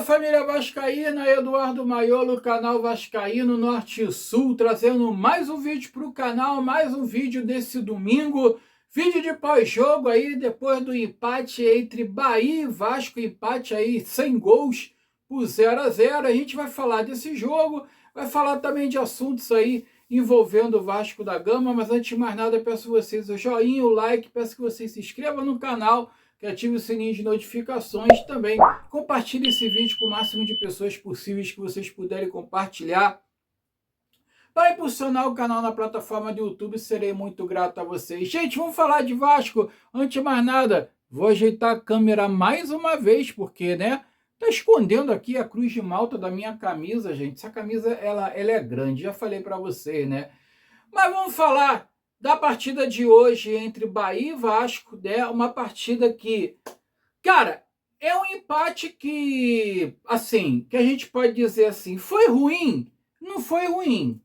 família vascaína, Eduardo Maiolo, canal Vascaíno Norte e Sul, trazendo mais um vídeo para o canal, mais um vídeo desse domingo, vídeo de pós-jogo aí, depois do empate entre Bahia e Vasco, empate aí sem gols por 0-0, a gente vai falar desse jogo, vai falar também de assuntos aí envolvendo o Vasco da Gama, mas antes de mais nada, peço vocês o joinha, o like, peço que vocês se inscrevam no canal, que ative o sininho de notificações, também compartilhe esse vídeo com o máximo de pessoas possíveis que vocês puderem compartilhar. Para impulsionar o canal na plataforma do YouTube, serei muito grato a vocês. Gente, vamos falar de Vasco. Antes de mais nada, vou ajeitar a câmera mais uma vez, porque, né, tá escondendo aqui a cruz de malta da minha camisa, gente. Essa camisa, ela é grande, já falei para vocês, né? Mas vamos falar da partida de hoje entre Bahia e Vasco, né? Uma partida que, cara, é um empate que, assim, que a gente pode dizer assim, foi ruim? Não foi ruim.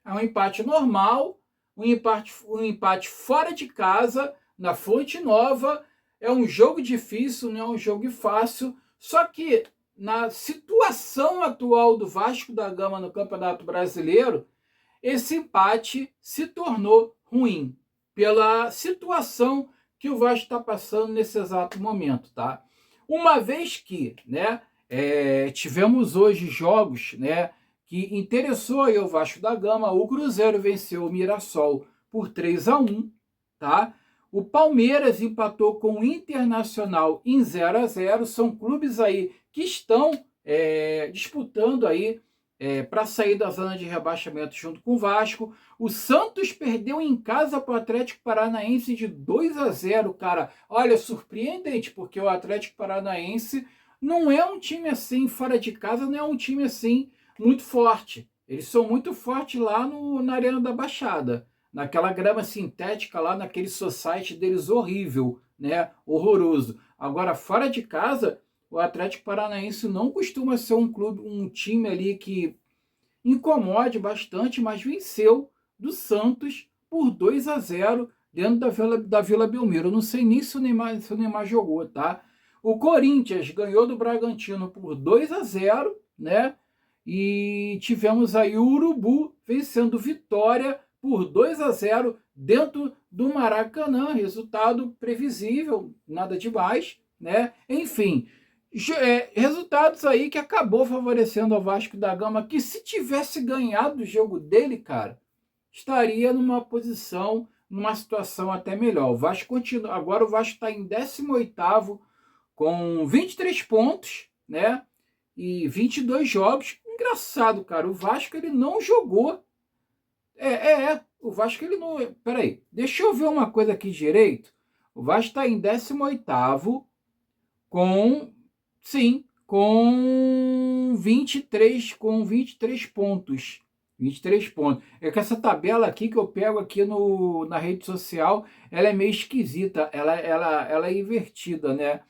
É um empate normal, um empate fora de casa, na Fonte Nova. É um jogo difícil, não é um jogo fácil, só que na situação atual do Vasco da Gama no Campeonato Brasileiro, esse empate se tornou ruim pela situação que o Vasco está passando nesse exato momento, tá? Uma vez que, né, tivemos hoje jogos, né, que interessou aí o Vasco da Gama, o Cruzeiro venceu o Mirassol por 3-1, tá? O Palmeiras empatou com o Internacional em 0-0, são clubes aí que estão disputando aí para sair da zona de rebaixamento junto com o Vasco. O Santos perdeu em casa para o Atlético Paranaense de 2-0, cara. Olha, surpreendente, porque o Atlético Paranaense não é um time assim, fora de casa, não é um time assim muito forte. Eles são muito fortes lá na Arena da Baixada, naquela grama sintética lá, naquele society deles horrível, né? Horroroso. Agora, fora de casa, o Atlético Paranaense não costuma ser um time ali que incomode bastante, mas venceu do Santos por 2-0 dentro da Vila Belmiro. Eu não sei nem se o Neymar jogou, tá? O Corinthians ganhou do Bragantino por 2-0, né? E tivemos aí o Urubu vencendo Vitória por 2-0 dentro do Maracanã. Resultado previsível, nada demais, né? Enfim, resultados aí que acabou favorecendo ao Vasco da Gama, que se tivesse ganhado o jogo dele, cara, estaria numa posição, numa situação até melhor. O Vasco continua, agora o Vasco está em 18º com 23 pontos, né? E 22 jogos. Engraçado, cara, o Vasco ele não jogou. O Vasco ele não... Peraí, deixa eu ver uma coisa aqui direito. O Vasco está em 18º com... Sim, com 23 pontos. 23 pontos. É que essa tabela aqui que eu pego aqui na rede social, ela é meio esquisita. Ela é invertida, né?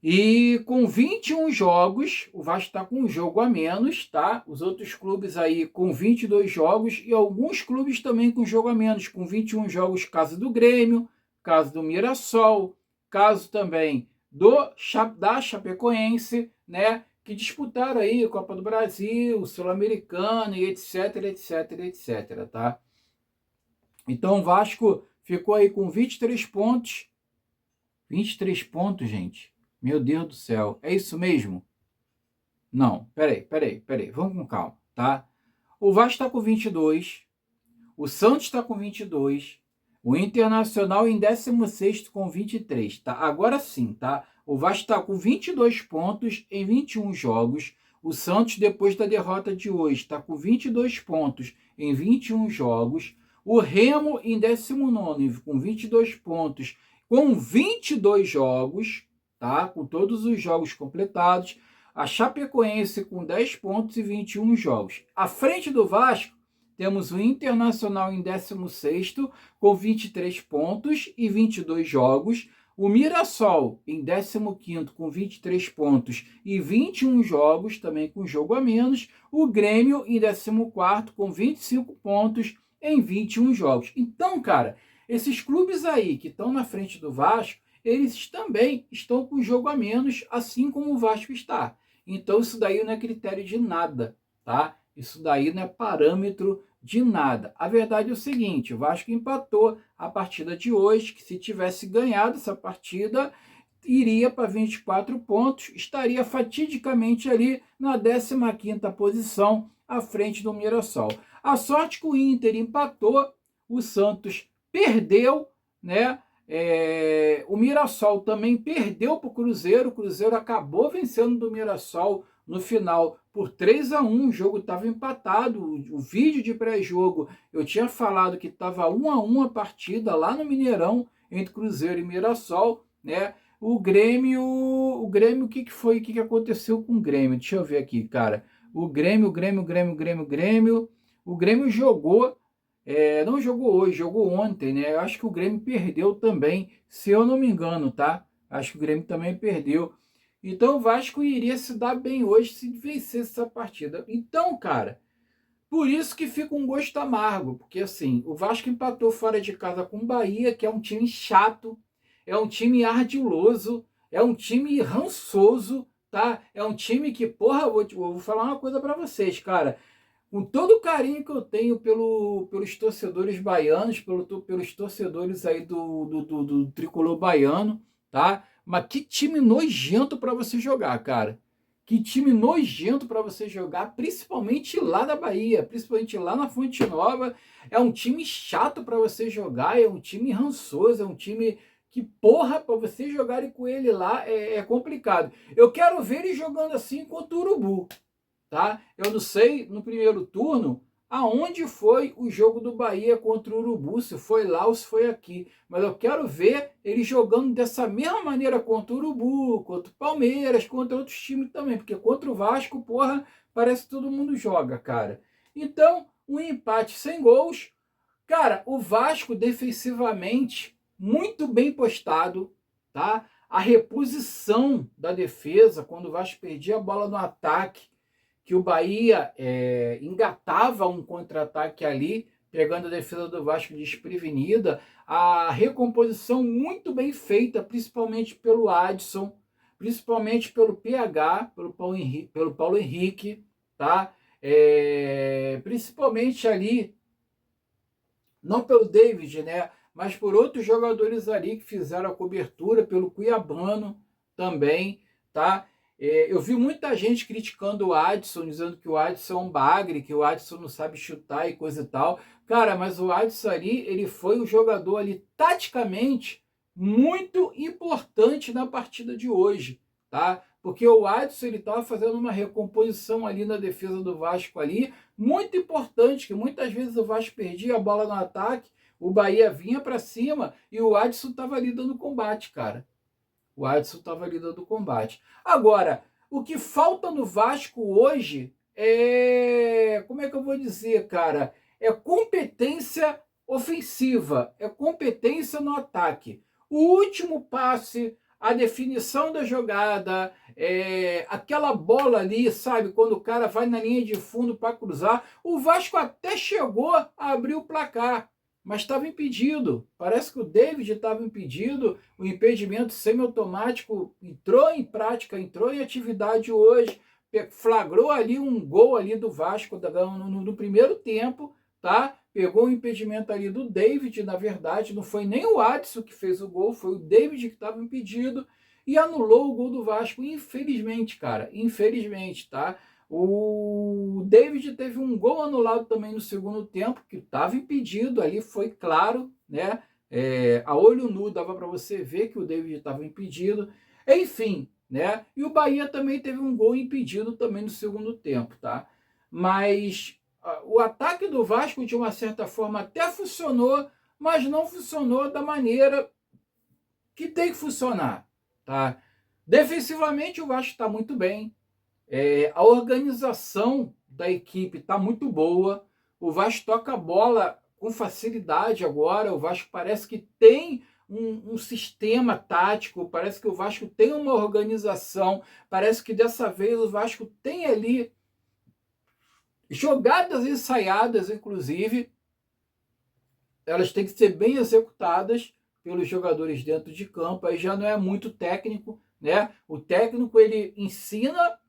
E com 21 jogos, o Vasco está com um jogo a menos, tá? Os outros clubes aí com 22 jogos e alguns clubes também com jogo a menos, com 21 jogos, caso do Grêmio, caso do Mirassol, caso também da Chapecoense, né? Que disputaram aí a Copa do Brasil, Sul-Americana e etc, etc, etc, tá? Então o Vasco ficou aí com 23 pontos. 23 pontos, gente. Meu Deus do céu, é isso mesmo? Não, peraí, vamos com calma, tá? O Vasco está com 22, o Santos está com 22, o Internacional em 16º com 23, tá? Agora sim, tá? O Vasco está com 22 pontos em 21 jogos, o Santos, depois da derrota de hoje, está com 22 pontos em 21 jogos, o Remo em 19º com 22 pontos com 22 jogos, tá? Com todos os jogos completados. A Chapecoense com 10 pontos e 21 jogos. À frente do Vasco, temos o Internacional em 16º com 23 pontos e 22 jogos. O Mirassol em 15º com 23 pontos e 21 jogos, também com jogo a menos. O Grêmio em 14º com 25 pontos em 21 jogos. Então, cara, esses clubes aí que estão na frente do Vasco, eles também estão com jogo a menos, assim como o Vasco está. Então isso daí não é critério de nada, tá? Isso daí não é parâmetro de nada. A verdade é o seguinte, o Vasco empatou a partida de hoje, que se tivesse ganhado essa partida, iria para 24 pontos, estaria fatidicamente ali na 15ª posição, à frente do Mirassol. A sorte que o Inter empatou, o Santos perdeu, né? O Mirassol também perdeu para o Cruzeiro acabou vencendo do Mirassol no final por 3-1, o jogo estava empatado, o vídeo de pré-jogo eu tinha falado que estava 1-1 a partida lá no Mineirão, entre Cruzeiro e Mirassol, né? O Grêmio, o que foi, o que aconteceu com o Grêmio? Deixa eu ver aqui, cara. O Grêmio jogou, não jogou hoje, jogou ontem, né? Eu acho que o Grêmio perdeu também, se eu não me engano, tá? Acho que o Grêmio também perdeu. Então o Vasco iria se dar bem hoje se vencesse essa partida. Então, cara, por isso que fica um gosto amargo, porque assim, o Vasco empatou fora de casa com o Bahia, que é um time chato, é um time ardiloso, é um time rançoso, tá? É um time que, porra, vou falar uma coisa para vocês, cara. Com todo o carinho que eu tenho pelos torcedores baianos, pelos torcedores aí do tricolor baiano, tá? Mas que time nojento para você jogar, cara. Que time nojento para você jogar, principalmente lá na Bahia, principalmente lá na Fonte Nova. É um time chato para você jogar, é um time rançoso, é um time que, porra, para você jogar com ele lá é complicado. Eu quero ver ele jogando assim contra o Urubu, tá? Eu não sei no primeiro turno aonde foi o jogo do Bahia contra o Urubu, se foi lá ou se foi aqui, mas eu quero ver ele jogando dessa mesma maneira contra o Urubu, contra o Palmeiras, contra outros times também, porque contra o Vasco, porra, parece que todo mundo joga, cara. Então, um empate sem gols. Cara, o Vasco defensivamente muito bem postado, tá? A reposição da defesa, quando o Vasco perdia a bola no ataque, que o Bahia engatava um contra-ataque ali, pegando a defesa do Vasco desprevenida, a recomposição muito bem feita, principalmente pelo Adson, principalmente pelo PH, pelo Paulo Henrique, tá? Principalmente ali, não pelo David, né? Mas por outros jogadores ali que fizeram a cobertura, pelo Cuiabano também, tá? Eu vi muita gente criticando o Adson, dizendo que o Adson é um bagre, que o Adson não sabe chutar e coisa e tal. Cara, mas o Adson ali, ele foi um jogador ali, taticamente, muito importante na partida de hoje, tá? Porque o Adson, ele estava fazendo uma recomposição ali na defesa do Vasco ali, muito importante, que muitas vezes o Vasco perdia a bola no ataque, o Bahia vinha para cima e o Adson estava ali dando combate, cara. O Adson estava ali dando combate. Agora, o que falta no Vasco hoje é, como é que eu vou dizer, cara? É competência ofensiva, é competência no ataque. O último passe, a definição da jogada, aquela bola ali, sabe? Quando o cara vai na linha de fundo para cruzar, o Vasco até chegou a abrir o placar, mas estava impedido. Parece que o David estava impedido, o impedimento semiautomático entrou em prática, entrou em atividade hoje, flagrou ali um gol ali do Vasco no primeiro tempo, tá? Pegou o impedimento ali do David, na verdade, não foi nem o Adson que fez o gol, foi o David que estava impedido e anulou o gol do Vasco, infelizmente, cara, infelizmente, tá? O David teve um gol anulado também no segundo tempo, que estava impedido ali, foi claro, né? A olho nu dava para você ver que o David estava impedido. Enfim, né? E o Bahia também teve um gol impedido também no segundo tempo, tá? Mas o ataque do Vasco, de uma certa forma, até funcionou, mas não funcionou da maneira que tem que funcionar, tá? Defensivamente, o Vasco está muito bem. A organização da equipe está muito boa. O Vasco toca a bola com facilidade agora. O Vasco parece que tem um sistema tático, parece que o Vasco tem uma organização, parece que dessa vez o Vasco tem ali jogadas ensaiadas, inclusive, elas têm que ser bem executadas pelos jogadores dentro de campo. Aí já não é muito técnico, né? O técnico, ele ensina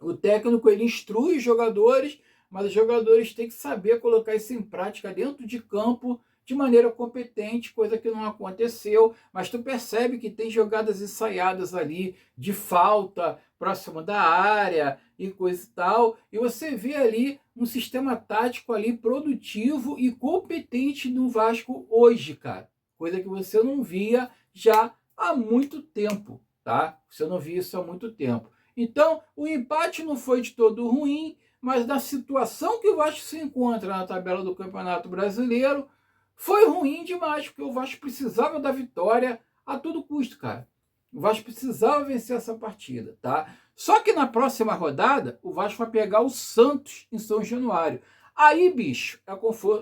O técnico, ele instrui os jogadores, mas os jogadores têm que saber colocar isso em prática dentro de campo de maneira competente, coisa que não aconteceu. Mas tu percebe que tem jogadas ensaiadas ali de falta próximo da área e coisa e tal, e você vê ali um sistema tático ali produtivo e competente no Vasco hoje, cara. Coisa que você não via já há muito tempo, tá? Você não via isso há muito tempo. Então, o empate não foi de todo ruim, mas na situação que o Vasco se encontra na tabela do Campeonato Brasileiro, foi ruim demais, porque o Vasco precisava da vitória a todo custo, cara. O Vasco precisava vencer essa partida, tá? Só que na próxima rodada, o Vasco vai pegar o Santos em São Januário. Aí, bicho,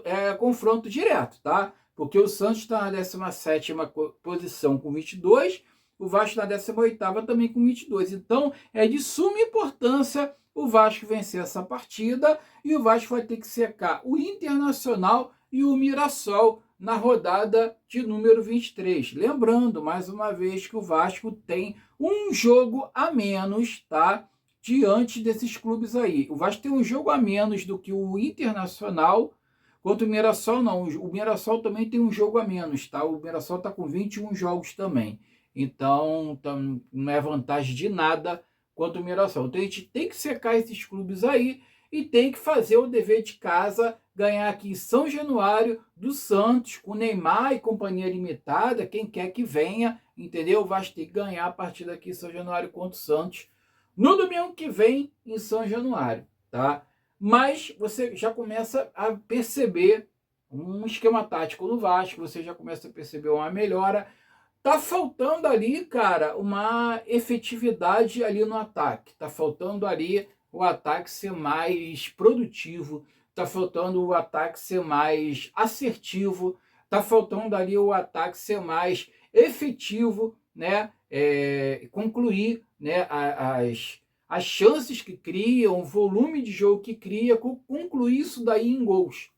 é confronto direto, tá? Porque o Santos está na 17ª posição com 22, o Vasco na 18ª também com 22. Então, é de suma importância o Vasco vencer essa partida, e o Vasco vai ter que secar o Internacional e o Mirassol na rodada de número 23. Lembrando, mais uma vez, que o Vasco tem um jogo a menos, tá? Diante desses clubes aí. O Vasco tem um jogo a menos do que o Internacional, quanto o Mirassol não. O Mirassol também tem um jogo a menos, tá? O Mirassol está com 21 jogos também. Então, não é vantagem de nada quanto o Mirassol. Então, a gente tem que secar esses clubes aí e tem que fazer o dever de casa, ganhar aqui em São Januário do Santos, com Neymar e companhia limitada, quem quer que venha, entendeu? Vai ter que ganhar a partida aqui em São Januário contra o Santos no domingo que vem em São Januário, tá? Mas você já começa a perceber um esquema tático no Vasco, você já começa a perceber uma melhora. Tá faltando ali, cara, uma efetividade ali no ataque. Tá faltando ali o ataque ser mais produtivo. Tá faltando o ataque ser mais assertivo. Tá faltando ali o ataque ser mais efetivo, né? Concluir, né, as chances que criam, o volume de jogo que cria, concluir isso daí em gols.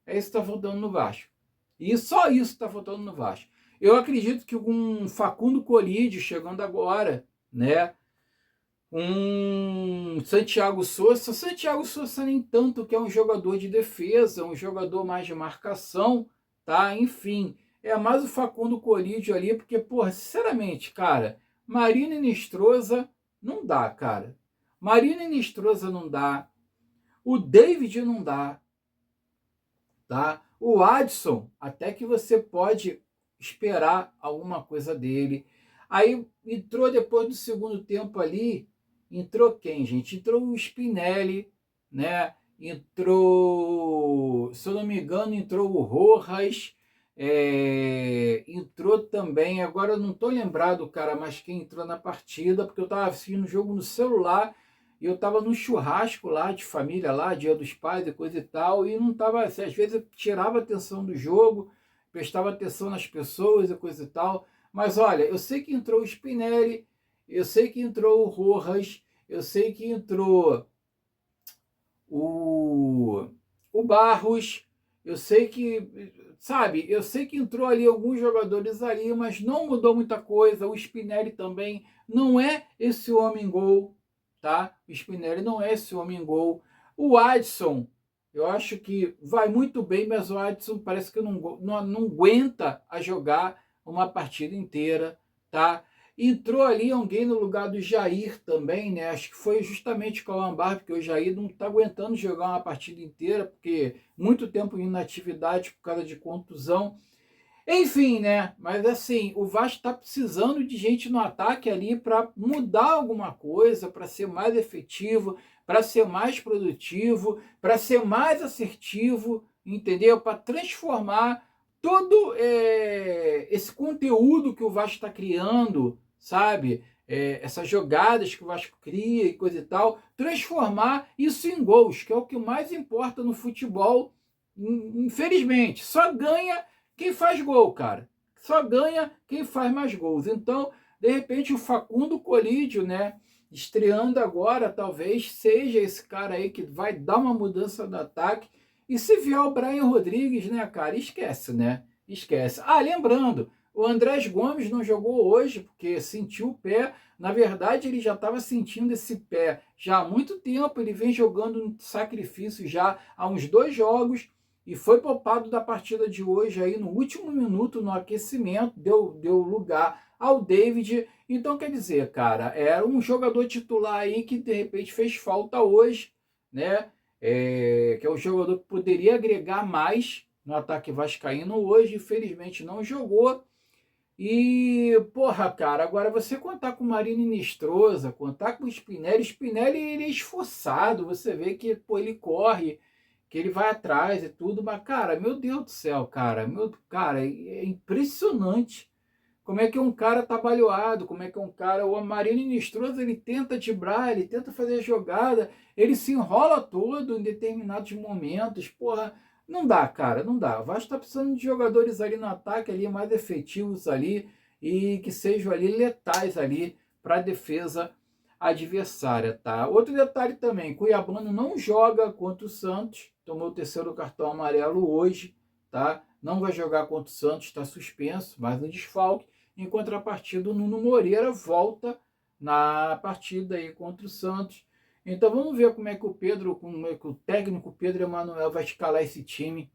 É isso que tá faltando no Vasco. E só isso tá faltando no Vasco. Eu acredito que um Facundo Colídio chegando agora, né? Um Santiago Sousa nem tanto, que é um jogador de defesa, um jogador mais de marcação, tá? Enfim, é mais o Facundo Colídio ali, porque, porra, sinceramente, cara, Marina e Nestrosa não dá, cara. Marina e Nestrosa não dá. O David não dá, tá? O Adson, até que você pode esperar alguma coisa dele. Aí entrou depois do segundo tempo ali, entrou quem, gente? Entrou o Spinelli, né? Entrou, se eu não me engano, entrou o Rojas, entrou também, agora eu não estou lembrado, cara, mas quem entrou na partida, porque eu estava assistindo o jogo no celular, e eu estava no churrasco lá de família, lá, Dia dos Pais e coisa e tal, e não estava, assim, às vezes eu tirava atenção do jogo, prestava atenção nas pessoas e coisa e tal. Mas olha, eu sei que entrou o Spinelli, eu sei que entrou o Rojas, eu sei que entrou o Barros, eu sei que, sabe, eu sei que entrou ali alguns jogadores ali, mas não mudou muita coisa. O Spinelli também não é esse homem-gol, tá? O Spinelli não é esse homem-gol. O Adson, eu acho que vai muito bem, mas o Adson parece que não aguenta a jogar uma partida inteira, tá? Entrou ali alguém no lugar do Jair também, né? Acho que foi justamente o Cauã Barros, porque o Jair não está aguentando jogar uma partida inteira, porque muito tempo em inatividade por causa de contusão. Enfim, né? Mas assim, o Vasco está precisando de gente no ataque ali para mudar alguma coisa, para ser mais efetivo, para ser mais produtivo, para ser mais assertivo, entendeu? Para transformar todo esse conteúdo que o Vasco está criando, sabe? Essas jogadas que o Vasco cria e coisa e tal, transformar isso em gols, que é o que mais importa no futebol, infelizmente. Só ganha quem faz gol, cara. Só ganha quem faz mais gols. Então, de repente, o Facundo Colídio, né? Estreando agora, talvez seja esse cara aí que vai dar uma mudança no ataque. E se vier o Brian Rodrigues, né, cara? Esquece, né? Esquece. Ah, lembrando, O Andrés Gomes não jogou hoje porque sentiu o pé. Na verdade, ele já estava sentindo esse pé já há muito tempo. Ele vem jogando um sacrifício já há uns 2 jogos e foi poupado da partida de hoje aí no último minuto no aquecimento. Deu lugar ao David. Então, quer dizer, cara, era um jogador titular aí que de repente fez falta hoje, né? Que é um jogador que poderia agregar mais no ataque vascaíno hoje. Infelizmente não jogou. E, porra, cara, agora você contar com o Marinho Nestrosa, contar com o Spinelli, ele é esforçado, você vê que, pô, ele corre, que ele vai atrás e tudo, mas, cara, meu Deus do céu, cara, cara, é impressionante como é que um cara atabalhoado, como é que um cara, o Marinho Nestrosa, ele tenta driblar, ele tenta fazer a jogada, ele se enrola todo em determinados momentos, porra, não dá, cara, não dá. O Vasco tá precisando de jogadores ali no ataque, ali mais efetivos ali e que sejam ali letais ali para a defesa adversária, tá? Outro detalhe também, Cuiabano não joga contra o Santos, tomou o 3º cartão amarelo hoje, tá? Não vai jogar contra o Santos, está suspenso, mais um desfalque. Em contrapartida, o Nuno Moreira volta na partida aí contra o Santos. Então vamos ver como é que o técnico Pedro Emanuel vai escalar esse time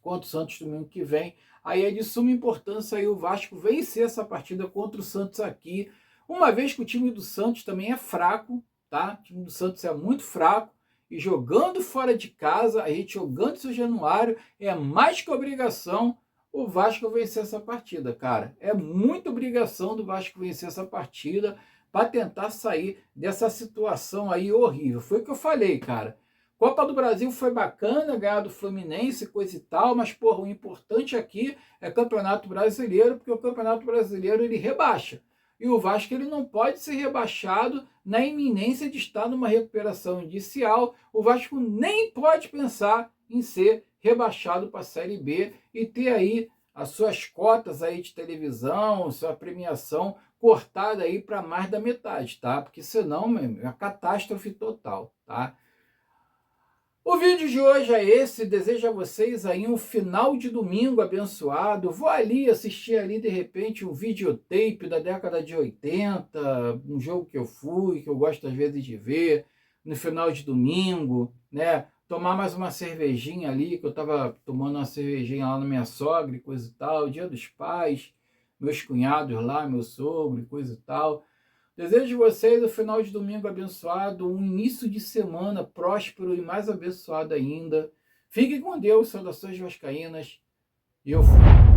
contra o Santos domingo que vem. Aí é de suma importância aí o Vasco vencer essa partida contra o Santos aqui, uma vez que o time do Santos também é fraco, tá? O time do Santos é muito fraco e jogando fora de casa, a gente jogando seu Januário, é mais que obrigação o Vasco vencer essa partida, cara. É muita obrigação do Vasco vencer essa partida para tentar sair dessa situação aí horrível. Foi o que eu falei, cara. Copa do Brasil foi bacana, ganhar do Fluminense, coisa e tal, mas, porra, o importante aqui é Campeonato Brasileiro, porque o Campeonato Brasileiro ele rebaixa. E o Vasco ele não pode ser rebaixado na iminência de estar numa recuperação inicial. O Vasco nem pode pensar em ser rebaixado para a Série B e ter aí as suas cotas aí de televisão, sua premiação cortada aí para mais da metade, tá? Porque senão, é uma catástrofe total, tá? O vídeo de hoje é esse, desejo a vocês aí um final de domingo abençoado. Vou ali assistir ali de repente um videotape da década de 80, um jogo que eu fui, que eu gosto às vezes de ver, no final de domingo, né? Tomar mais uma cervejinha ali, que eu tava tomando uma cervejinha lá na minha sogra e coisa e tal, Dia dos Pais, meus cunhados lá, meu sogro e coisa e tal. Desejo a vocês um final de domingo abençoado, um início de semana próspero e mais abençoado ainda. Fiquem com Deus, saudações vascaínas. E eu fui.